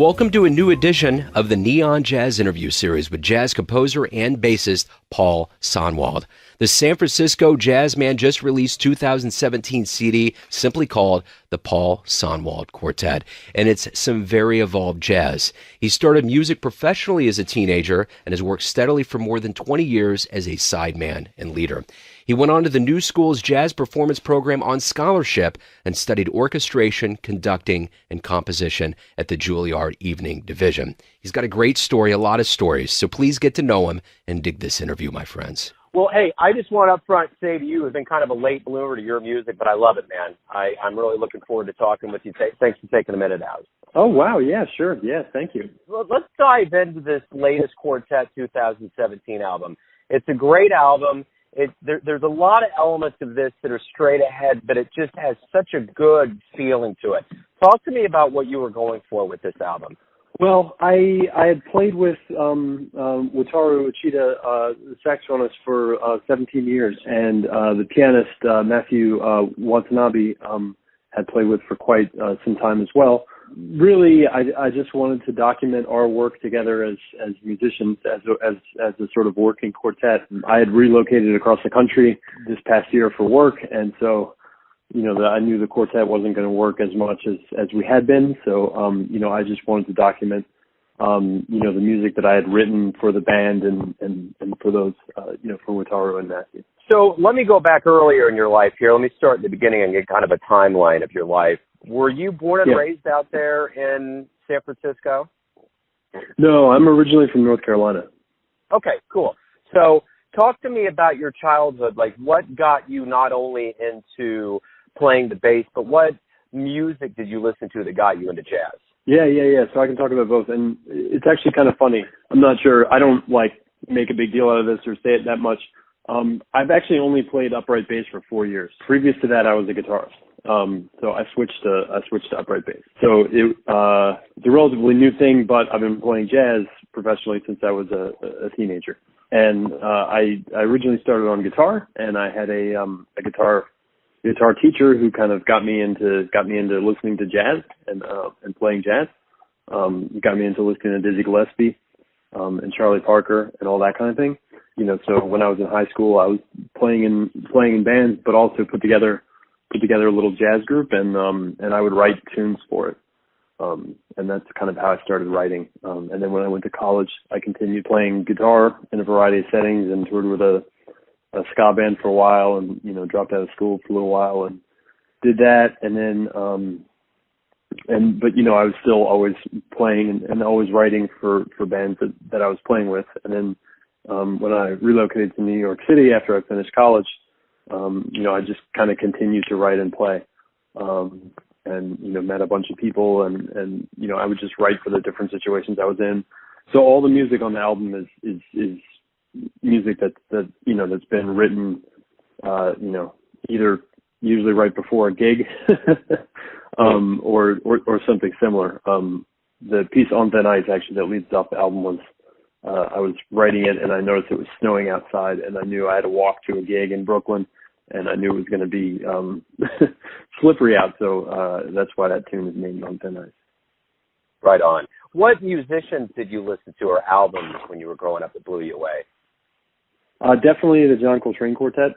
Welcome to a new edition of the Neon Jazz Interview Series with jazz composer and bassist Paul Sanwald. The San Francisco jazz man just released 2017 CD simply called the Paul Sanwald Quartet, and it's some very evolved jazz. He started music professionally as a teenager and has worked steadily for more than 20 years as a sideman and leader. He went on to the New School's jazz performance program on scholarship and studied orchestration, conducting, and composition at the Julliard Evening Division. He's got a great story, a lot of stories, so please get to know him and dig this interview, my friends. Well, hey, I just want up front to say to you, I've been kind of a late bloomer to your music, but I love it, man. I'm really looking forward to talking with you. Thanks for taking a minute out. Oh, wow. Yeah, sure. Yeah, thank you. Well, let's dive into this latest Quartet 2017 album. It's a great album. There's a lot of elements of this that are straight ahead, but it just has such a good feeling to it. Talk to me about what you were going for with this album. Well, I had played with Wataru Uchida, the saxophonist, for 17 years, and the pianist Matthew Watanabe had played with for quite some time as well. Really, I just wanted to document our work together as musicians, as a sort of working quartet. I had relocated across the country this past year for work, and so I knew the quartet wasn't going to work as much as we had been. So I just wanted to document the music that I had written for the band and for those for Wataru and Matthew. So let me go back earlier in your life here. Let me start at the beginning and get kind of a timeline of your life. Were you born and raised out there in San Francisco? No, I'm originally from North Carolina. Okay, cool. So talk to me about your childhood. Like, what got you not only into playing the bass, but what music did you listen to that got you into jazz? Yeah. So I can talk about both. And it's actually kind of funny. I'm not sure. I don't make a big deal out of this or say it that much. I've actually only played upright bass for 4 years. Previous to that, I was a guitarist. So I switched to upright bass. So it's a relatively new thing, but I've been playing jazz professionally since I was a teenager. And I originally started on guitar, and I had a guitar teacher who kind of got me into listening to jazz and playing jazz. Got me into listening to Dizzy Gillespie and Charlie Parker and all that kind of thing. So when I was in high school, I was playing in bands, but also put together a little jazz group, and I would write tunes for it. And that's kind of how I started writing. And then when I went to college, I continued playing guitar in a variety of settings and toured with a ska band for a while, and dropped out of school for a little while and did that. And then but I was still always playing and always writing for bands that I was playing with. And then when I relocated to New York City after I finished college, I just kind of continued to write and play, and met a bunch of people, and I would just write for the different situations I was in. So all the music on the album is music that's been written, either usually right before a gig, or something similar. The piece On Thin Ice actually that leads off the album was, I was writing it and I noticed it was snowing outside, and I knew I had to walk to a gig in Brooklyn, and I knew it was going to be slippery out, so that's why that tune is named On Thin Ice. Right on. What musicians did you listen to or albums when you were growing up that blew you away? Definitely the John Coltrane Quartet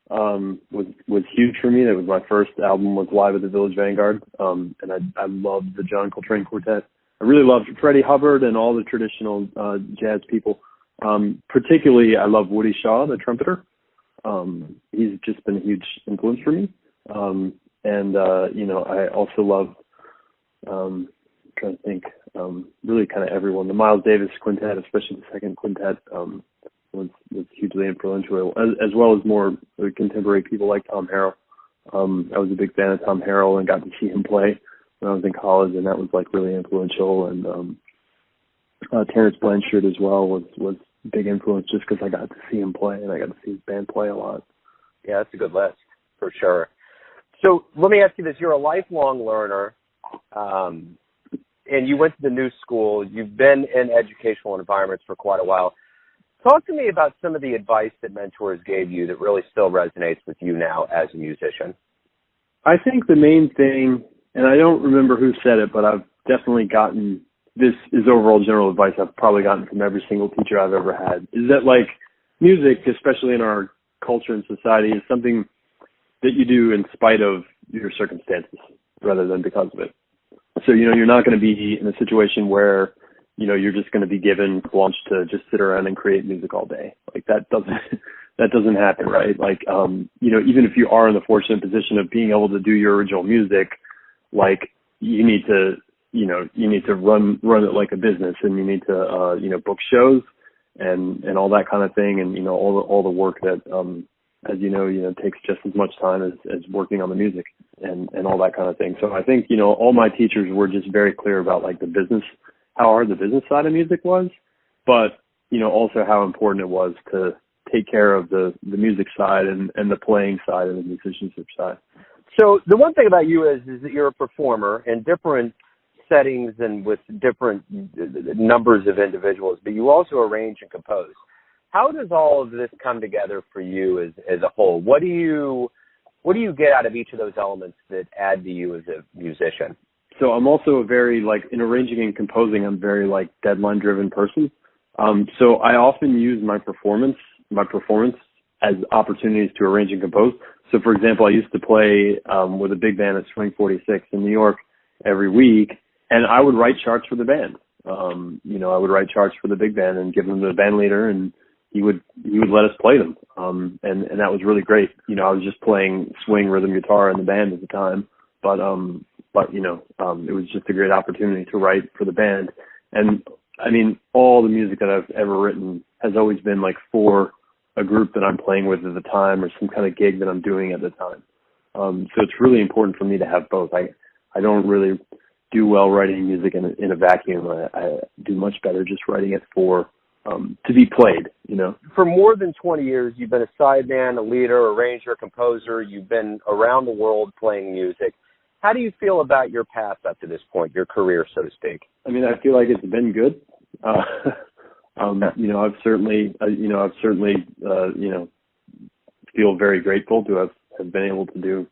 was huge for me. That was my first album, was Live at the Village Vanguard, and I loved the John Coltrane Quartet. I really loved Freddie Hubbard and all the traditional jazz people. Particularly, I love Woody Shaw, the trumpeter. He's just been a huge influence for me. I also love, trying to think, really kind of everyone. The Miles Davis Quintet, especially the second quintet, was hugely influential, as well as more contemporary people like Tom Harrell. I was a big fan of Tom Harrell and got to see him play when I was in college, and that was really influential. And Terrence Blanchard as well was a big influence, just because I got to see him play and I got to see his band play a lot. Yeah, that's a good list for sure. So let me ask you this: you're a lifelong learner, and you went to the New School. You've been in educational environments for quite a while. Talk to me about some of the advice that mentors gave you that really still resonates with you now as a musician. I think the main thing, and I don't remember who said it, but definitely gotten, this is overall general advice I've probably gotten from every single teacher I've ever had, is that like music, especially in our culture and society, is something that you do in spite of your circumstances rather than because of it. So, you're not going to be in a situation where, you're just going to be given lunch to just sit around and create music all day. Like that doesn't happen, right? Like, even if you are in the fortunate position of being able to do your original music, like you need to run it like a business, and you need to, book shows and all that kind of thing. And, all the work that, as takes just as much time as working on the music and all that kind of thing. So I think, all my teachers were just very clear about like the business, how hard the business side of music was, but, also how important it was to take care of the music side and the playing side and the musicianship side. So the one thing about you is that you're a performer in different settings and with different numbers of individuals, but you also arrange and compose. How does all of this come together for you as a whole? What do you get out of each of those elements that add to you as a musician? So I'm also a very, like, in arranging and composing, I'm very, like, deadline-driven person. So I often use my performance as opportunities to arrange and compose. So, for example, I used to play with a big band at Swing 46 in New York every week, and I would write charts for the band. I would write charts for the big band and give them to the band leader, and he would let us play them. And that was really great. I was just playing swing rhythm guitar in the band at the time, but it was just a great opportunity to write for the band. And I mean, all the music that I've ever written has always been like for a group that I'm playing with at the time or some kind of gig that I'm doing at the time. So it's really important for me to have both. I don't really do well writing music in a vacuum. I do much better just writing it for to be played, For more than 20 years, you've been a sideman, a leader, arranger, composer. You've been around the world playing music. How do you feel about your path up to this point, your career, so to speak? I mean, I feel like it's been good. I've certainly feel very grateful to have been able to do,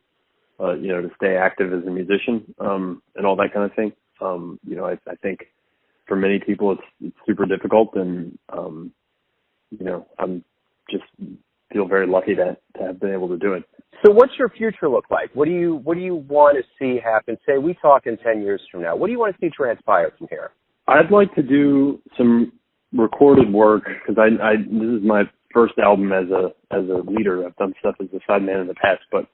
to stay active as a musician, and all that kind of thing. I think for many people it's super difficult, and I'm just feel very lucky to have been able to do it. So what's your future look like? What do you want to see happen? Say we talk in 10 years from now. What do you want to see transpire from here? I'd like to do some recorded work because this is my first album as a leader. I've done stuff as a sideman in the past, but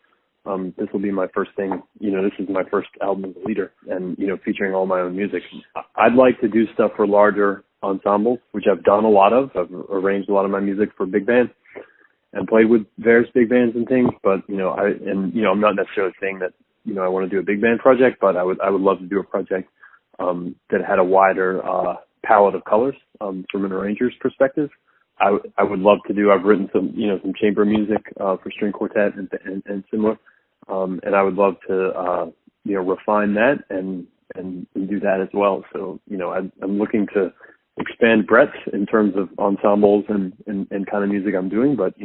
this will be my first thing. This is my first album as a leader, and featuring all my own music. I'd like to do stuff for larger ensembles, which I've done a lot of. I've arranged a lot of my music for big bands and played with various big bands and things. But I'm not necessarily saying that I want to do a big band project, but I would love to do a project that had a wider palette of colors from an arranger's perspective. I would love to do. I've written some chamber music for string quartet and similar, and I would love to refine that and do that as well. So I'm looking to expand breadth in terms of ensembles and kind of music I'm doing, but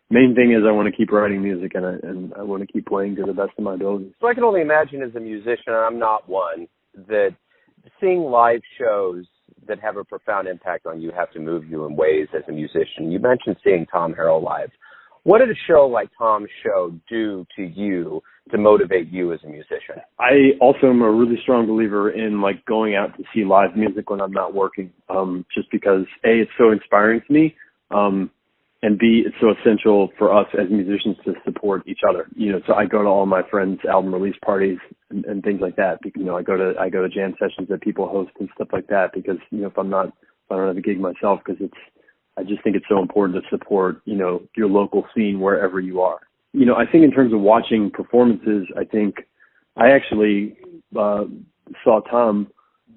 main thing is I want to keep writing music and I want to keep playing to the best of my abilities. So I can only imagine as a musician, and I'm not one, that seeing live shows that have a profound impact on you have to move you in ways as a musician. You mentioned seeing Tom Harrell live. What did a show like Tom's show do to you to motivate you as a musician? I also am a really strong believer in like going out to see live music when I'm not working, just because A, it's so inspiring to me, and B, it's so essential for us as musicians to support each other. So I go to all my friends' album release parties and things like that. I go to jam sessions that people host and stuff like that because if I don't have a gig myself, because I just think it's so important to support your local scene wherever you are. I think in terms of watching performances, I think I actually saw Tom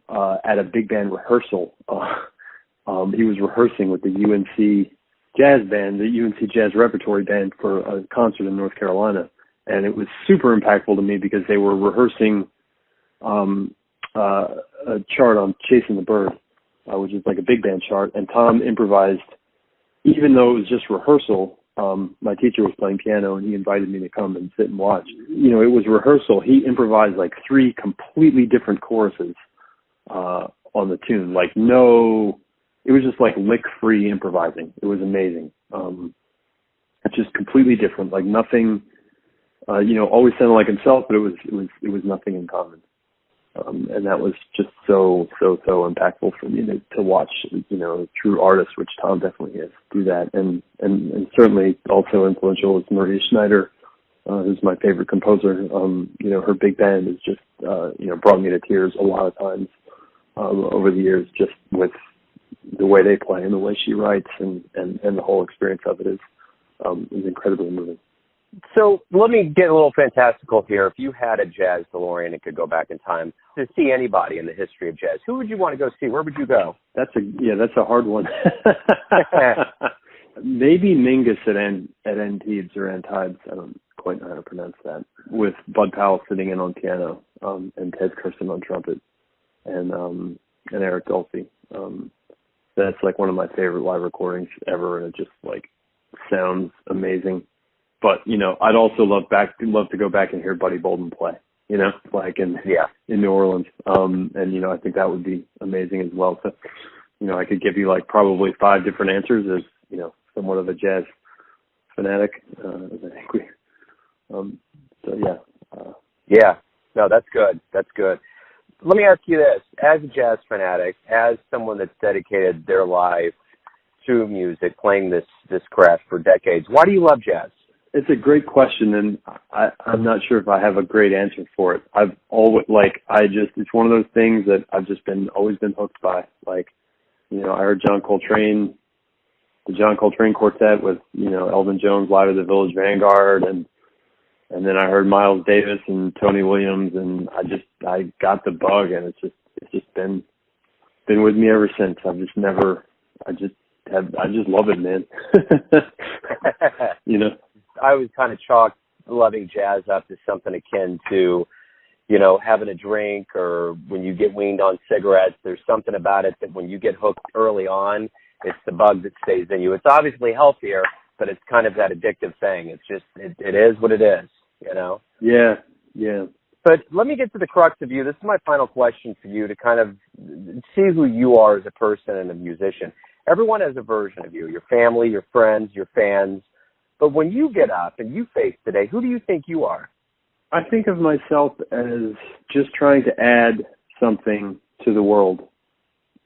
at a big band rehearsal. He was rehearsing with the UNC Jazz Band, the UNC Jazz Repertory Band, for a concert in North Carolina. And it was super impactful to me because they were rehearsing a chart on Chasing the Bird, which is like a big band chart. And Tom improvised, even though it was just rehearsal. My teacher was playing piano and he invited me to come and sit and watch. It was rehearsal. He improvised like 3 completely different choruses on the tune. Like no, it was just like lick-free improvising. It was amazing. It's just completely different. Like nothing, always sounded like himself, but it was nothing in common. And that was just so impactful for me to watch, a true artist, which Tom definitely is, do that. And certainly also influential is Maria Schneider, who's my favorite composer. Her big band has just, brought me to tears a lot of times, over the years, just with the way they play and the way she writes and the whole experience of it is incredibly moving. So let me get a little fantastical here. If you had a jazz DeLorean and could go back in time to see anybody in the history of jazz, who would you want to go see? Where would you go? That's a hard one. Maybe Mingus at Antibes or Antibes. I don't quite know how to pronounce that. With Bud Powell sitting in on piano, and Ted Kirsten on trumpet, and Eric Dolphy. That's like one of my favorite live recordings ever, and it just like sounds amazing. But, I'd also love to go back and hear Buddy Bolden play, like in New Orleans. And, I think that would be amazing as well. So, I could give you like probably 5 different answers as, somewhat of a jazz fanatic. I think we, Yeah, no, that's good. That's good. Let me ask you this. As a jazz fanatic, as someone that's dedicated their life to music, playing this craft for decades, why do you love jazz? It's a great question, and I'm not sure if I have a great answer for it. I've always, it's one of those things that I've just always been hooked by. Like, I heard the John Coltrane Quartet with, Elvin Jones live at the Village Vanguard, and then I heard Miles Davis and Tony Williams, and I got the bug, and it's just been with me ever since. I just love it, man. I was kind of chalked loving jazz up to something akin to, having a drink, or when you get weaned on cigarettes. There's something about it that when you get hooked early on, it's the bug that stays in you. It's obviously healthier, but it's kind of that addictive thing. It's just, it is what it is, Yeah. But let me get to the crux of you. This is my final question for you to kind of see who you are as a person and a musician. Everyone has a version of you, your family, your friends, your fans. But when you get up and you face today, who do you think you are? I think of myself as just trying to add something to the world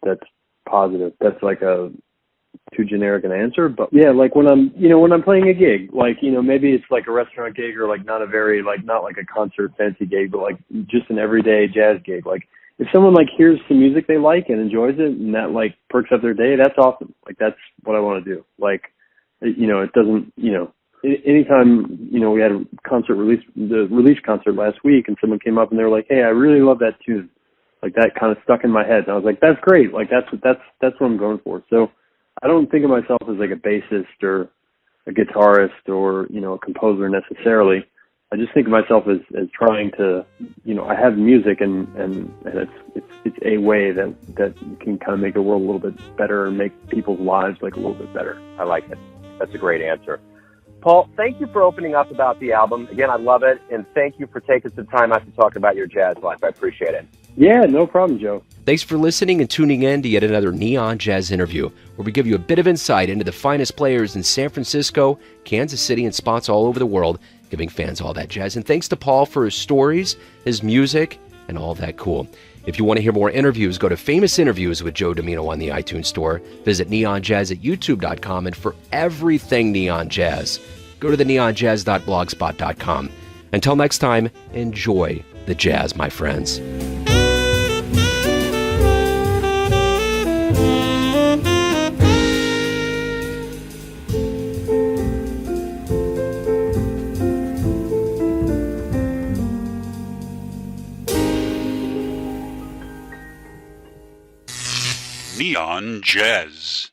that's positive. That's like a too generic an answer, but yeah, like when I'm playing a gig, like, maybe it's like a restaurant gig or like not like a concert fancy gig, but like just an everyday jazz gig. Like if someone like hears some music they like and enjoys it and that like perks up their day, that's awesome. Like that's what I want to do. Like, it doesn't, anytime, we had a the release concert last week and someone came up and they were like, hey, I really love that tune. Like that kind of stuck in my head. And I was like, that's great. Like that's what I'm going for. So I don't think of myself as like a bassist or a guitarist or, a composer necessarily. I just think of myself as trying to, I have music and it's a way that can kind of make the world a little bit better and make people's lives like a little bit better. I like it. That's a great answer. Paul, thank you for opening up about the album. Again, I love it, and thank you for taking some time out to talk about your jazz life. I appreciate it. Yeah, no problem, Joe. Thanks for listening and tuning in to yet another Neon Jazz interview, where we give you a bit of insight into the finest players in San Francisco, Kansas City, and spots all over the world, giving fans all that jazz. And thanks to Paul for his stories, his music, and all that cool. If you want to hear more interviews, go to Famous Interviews with Joe Domino on the iTunes Store. Visit neonjazz at youtube.com, and for everything Neon Jazz, go to the neonjazz.blogspot.com. Until next time, enjoy the jazz, my friends. Neon Jazz.